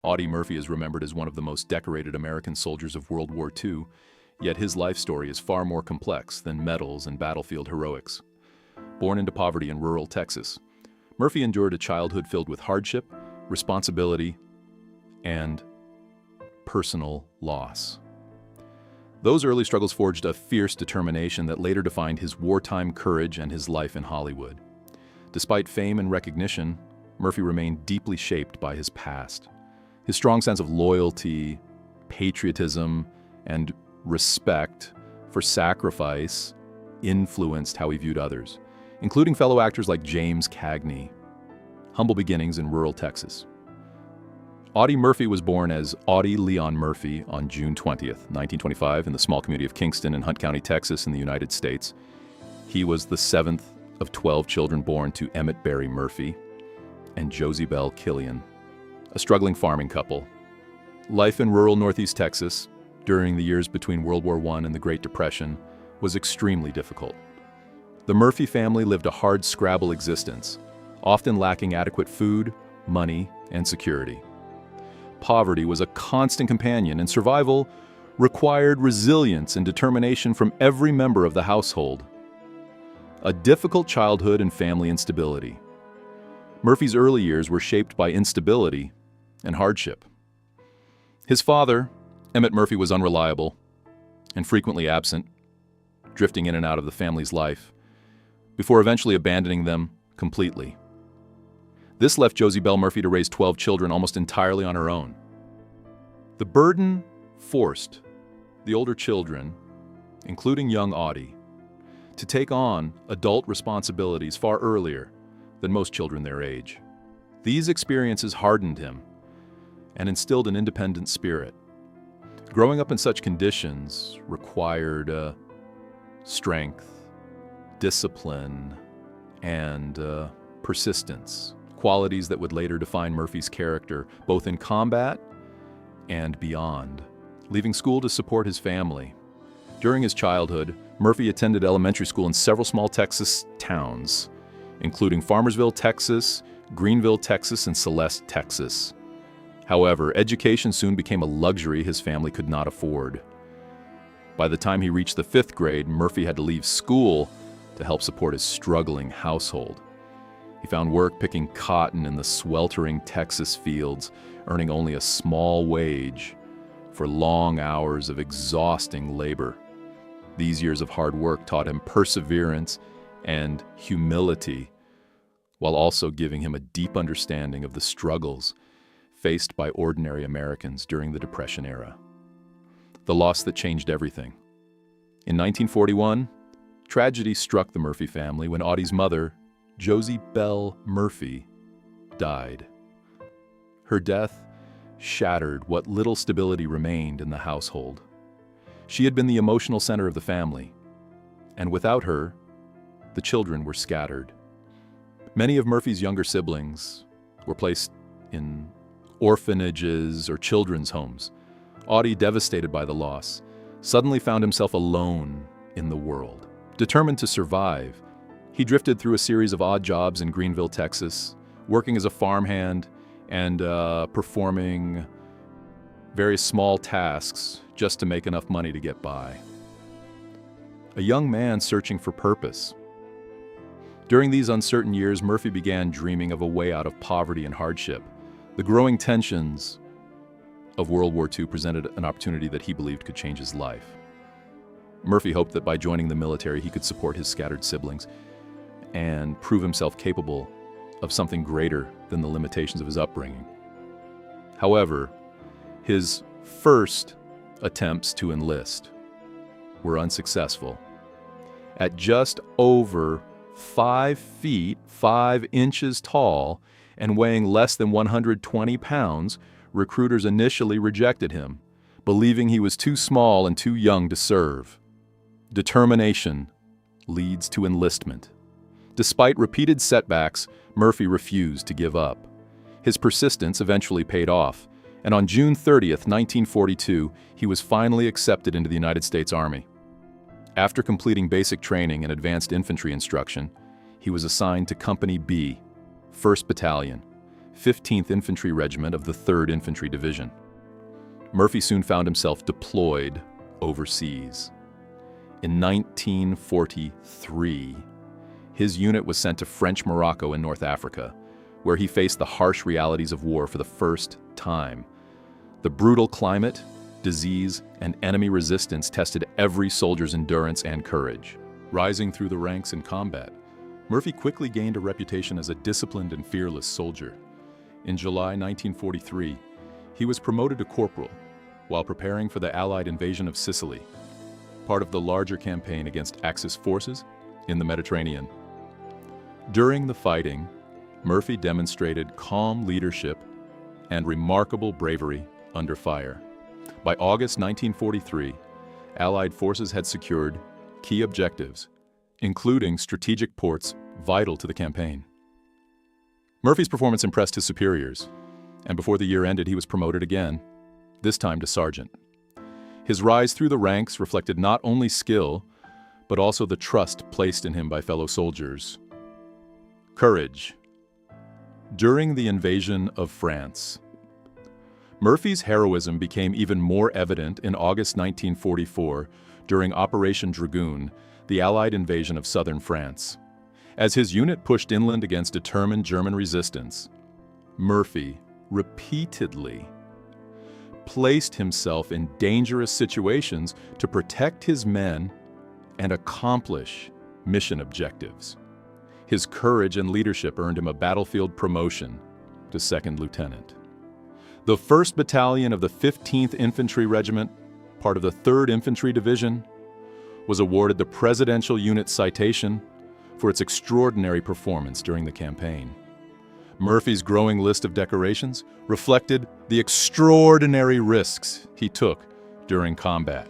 Audie Murphy is remembered as one of the most decorated American soldiers of World War II, yet his life story is far more complex than medals and battlefield heroics. Born into poverty in rural Texas, Murphy endured a childhood filled with hardship, responsibility, and personal loss. Those early struggles forged a fierce determination that later defined his wartime courage and his life in Hollywood. Despite fame and recognition, Murphy remained deeply shaped by his past. His strong sense of loyalty, patriotism, and respect for sacrifice influenced how he viewed others, including fellow actors like James Cagney. Humble beginnings in rural Texas. Audie Murphy was born as Audie Leon Murphy on June 20th, 1925, in the small community of Kingston in Hunt County, Texas, in the United States. He was the seventh of 12 children born to Emmett Barry Murphy and Josie Belle Killian, a struggling farming couple. Life in rural Northeast Texas during the years between World War I and the Great Depression was extremely difficult. The Murphy family lived a hard-scrabble existence, often lacking adequate food, money, and security. Poverty was a constant companion, and survival required resilience and determination from every member of the household. A difficult childhood and family instability. Murphy's early years were shaped by instability and hardship. His father, Emmett Murphy, was unreliable and frequently absent, drifting in and out of the family's life, before eventually abandoning them completely. This left Josie Belle Murphy to raise 12 children almost entirely on her own. The burden forced the older children, including young Audie, to take on adult responsibilities far earlier than most children their age. These experiences hardened him and instilled an independent spirit. Growing up in such conditions required strength, discipline, and persistence, qualities that would later define Murphy's character, both in combat and beyond. Leaving school to support his family. During his childhood, Murphy attended elementary school in several small Texas towns, including Farmersville, Texas, Greenville, Texas, and Celeste, Texas. However, education soon became a luxury his family could not afford. By the time he reached the 5th grade, Murphy had to leave school to help support his struggling household. He found work picking cotton in the sweltering Texas fields, earning only a small wage for long hours of exhausting labor. These years of hard work taught him perseverance and humility, while also giving him a deep understanding of the struggles faced by ordinary Americans during the Depression era. The loss that changed everything. In 1941, tragedy struck the Murphy family when Audie's mother, Josie Belle Murphy, died. Her death shattered what little stability remained in the household. She had been the emotional center of the family, and without her, the children were scattered. Many of Murphy's younger siblings were placed in orphanages or children's homes. Audie, devastated by the loss, suddenly found himself alone in the world. Determined to survive, he drifted through a series of odd jobs in Greenville, Texas, working as a farmhand and performing various small tasks just to make enough money to get by. A young man searching for purpose. During these uncertain years, Murphy began dreaming of a way out of poverty and hardship. The growing tensions of World War II presented an opportunity that he believed could change his life. Murphy hoped that by joining the military, he could support his scattered siblings and prove himself capable of something greater than the limitations of his upbringing. However, his first attempts to enlist were unsuccessful. At just over 5 feet 5 inches tall and weighing less than 120 pounds, recruiters initially rejected him, believing he was too small and too young to serve. Determination leads to enlistment. Despite repeated setbacks, Murphy refused to give up. His persistence eventually paid off, and on June 30th, 1942, he was finally accepted into the United States Army. After completing basic training and advanced infantry instruction, he was assigned to Company B, 1st Battalion, 15th Infantry Regiment of the 3rd Infantry Division. Murphy soon found himself deployed overseas. In 1943, his unit was sent to French Morocco in North Africa, where he faced the harsh realities of war for the first time. The brutal climate, disease, and enemy resistance tested every soldier's endurance and courage. Rising through the ranks in combat, Murphy quickly gained a reputation as a disciplined and fearless soldier. In July 1943, he was promoted to corporal while preparing for the Allied invasion of Sicily, part of the larger campaign against Axis forces in the Mediterranean. During the fighting, Murphy demonstrated calm leadership and remarkable bravery under fire. By August 1943, Allied forces had secured key objectives, including strategic ports vital to the campaign. Murphy's performance impressed his superiors, and before the year ended, he was promoted again, this time to sergeant. His rise through the ranks reflected not only skill, but also the trust placed in him by fellow soldiers. Courage. During the invasion of France, Murphy's heroism became even more evident in August 1944 during Operation Dragoon, the Allied invasion of southern France. As his unit pushed inland against determined German resistance, Murphy repeatedly placed himself in dangerous situations to protect his men and accomplish mission objectives. His courage and leadership earned him a battlefield promotion to second lieutenant. The 1st Battalion of the 15th Infantry Regiment, part of the 3rd Infantry Division, was awarded the Presidential Unit Citation for its extraordinary performance during the campaign. Murphy's growing list of decorations reflected the extraordinary risks he took during combat.